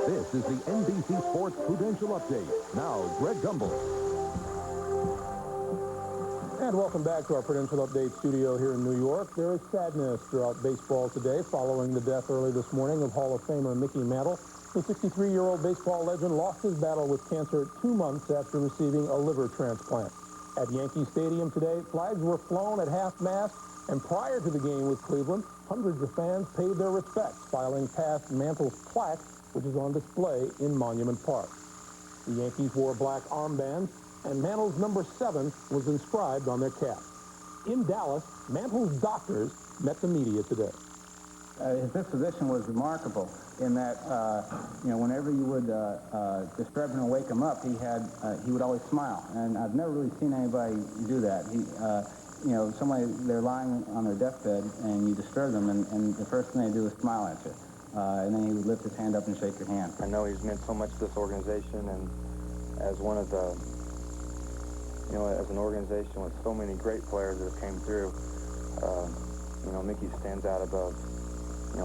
This is the NBC Sports Prudential Update. Now, Greg Gumbel. And welcome back to our Prudential Update studio here in New York. There is sadness throughout baseball today following the death early this morning of Hall of Famer Mickey Mantle. The 63-year-old baseball legend lost his battle with cancer 2 months after receiving a liver transplant. At Yankee Stadium today, flags were flown at half-mast, and prior to the game with Cleveland, hundreds of fans paid their respects, filing past Mantle's plaque, which is on display in Monument Park. The Yankees wore black armbands, and Mantle's number 7 was inscribed on their cap. In Dallas, Mantle's doctors met the media today. His disposition was remarkable in that, whenever you would disturb him and wake him up, he would always smile. And I've never really seen anybody do that. Somebody, they're lying on their deathbed, and you disturb them, and the first thing they do is smile at you. And then he would lift his hand up and shake your hand. I know he's meant so much to this organization, and as one of the, as an organization with so many great players that have came through, Mickey stands out above,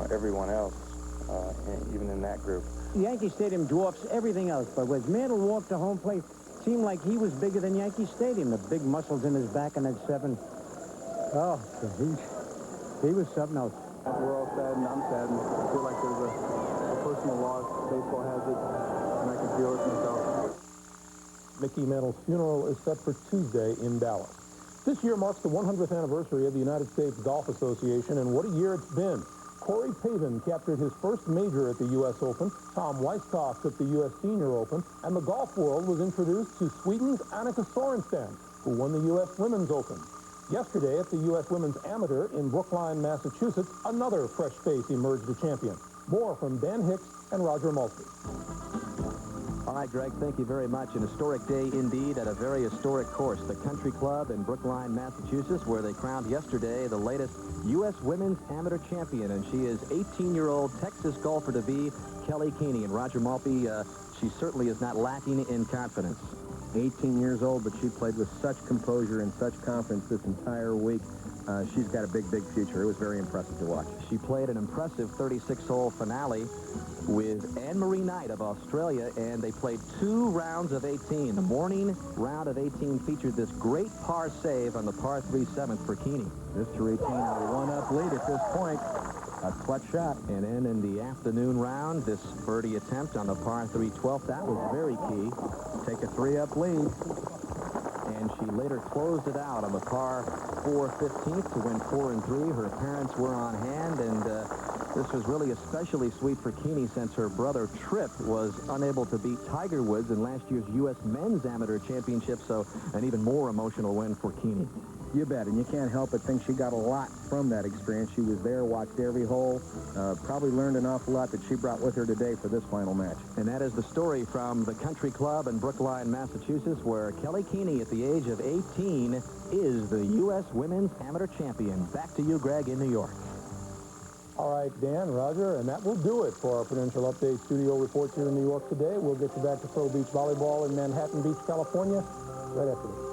everyone else, even in that group. Yankee Stadium dwarfs everything else, but when Mantle walked to home plate, it seemed like he was bigger than Yankee Stadium. The big muscles in his back and that 7. Oh, he was something else. We're all sad, and I'm sad, and I feel like there's a personal loss. Baseball has it, and I can feel it myself. Mickey Mantle's funeral is set for Tuesday in Dallas. This year marks the 100th anniversary of the United States Golf Association, and what a year it's been. Corey Pavin captured his first major at the U.S. Open, Tom Weiskopf at the U.S. Senior Open, and the golf world was introduced to Sweden's Annika Sorenstam, who won the U.S. Women's Open. Yesterday at the U.S. Women's Amateur in Brookline, Massachusetts, another fresh face emerged as champion. More from Dan Hicks and Roger Mulkey. All right, Greg, thank you very much. An historic day indeed at a very historic course, the Country Club in Brookline, Massachusetts, where they crowned yesterday the latest U.S. Women's Amateur champion, and she is 18-year-old Texas golfer-to-be Kelly Keeney. And Roger Mulkey, she certainly is not lacking in confidence. 18 years old, but she played with such composure and such confidence this entire week. She's got a big, big future. It was very impressive to watch. She played an impressive 36-hole finale with Anne-Marie Knight of Australia, and they played 2 rounds of 18. The morning round of 18 featured this great par save on the par 3 7th for Keeney. Mr. 18, a 1-up lead at this point. A clutch shot. And then in the afternoon round, this birdie attempt on the par 3 12th, that was very key. Take a 3-up lead. And she later closed it out on the par 4 15th to win 4 and 3. Her parents were on hand, and this was really especially sweet for Keeney since her brother Tripp was unable to beat Tiger Woods in last year's U.S. Men's Amateur Championship, so an even more emotional win for Keeney. You bet, and you can't help but think she got a lot from that experience. She was there, watched every hole, probably learned an awful lot that she brought with her today for this final match. And that is the story from the Country Club in Brookline, Massachusetts, where Kelly Keeney, at the age of 18, is the U.S. Women's Amateur Champion. Back to you, Greg, in New York. All right, Dan, Roger, and that will do it for our Prudential Update studio reports here in New York today. We'll get you back to Pro Beach Volleyball in Manhattan Beach, California, right after this.